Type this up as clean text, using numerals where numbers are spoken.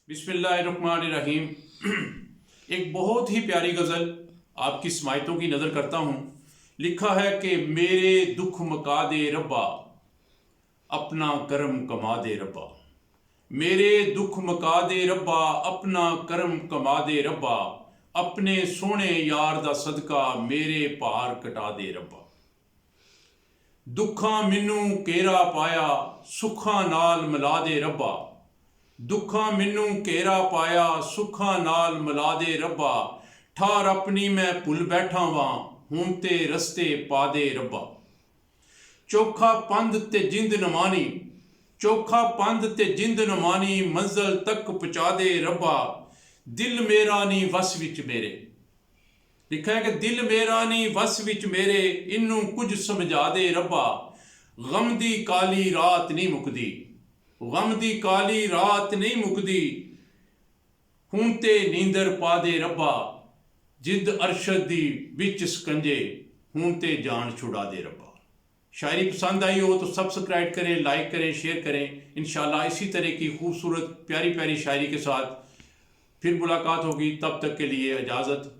बिस्मिल्लाहिर्रहमानिर्रहीम। एक बहुत ही प्यारी गज़ल आपकी स्माइतों की नज़र करता हूँ। लिखा है कि मेरे दुख मका दे रब्बा, अपना करम कमा दे रब्बा। मेरे दुख मका दे रब्बा, अपना करम कमा दे रब्बा। अपने सोने यार दा सदका मेरे पार कटा दे रब्बा। दुखा मैनू घेरा पाया, सुखा नाल मिला दे रब्बा। दुखा मैनू घेरा पाया, सुखा नाल मिला दे रब्बा। ठार अपनी मैं भुल बैठा वां, हुण ते रस्ते पा दे रब्बा। चोखा पंध ते जिंद नमानी, चोखा पंध ते जिंद नमानी, मंजिल तक पहुंचा दे रब्बा। दिल मेरा नी वस विच मेरे, लिखा है कि दिल मेरा नी वस विच मेरे, इनू कुछ समझा दे रब्बा। गम दी काली रात नहीं मुकदी, गम दी काली रात नहीं मुकदी, हुण ते नींदर पा दे रब्बा। जिद अरशद दी विच सकंजे, हुण ते जान छुड़ा दे रब्बा। शायरी पसंद आई हो तो सब्सक्राइब करें, लाइक करें, शेयर करें। इंशाल्लाह इसी तरह की खूबसूरत प्यारी प्यारी शायरी के साथ फिर मुलाकात होगी। तब तक के लिए इजाज़त।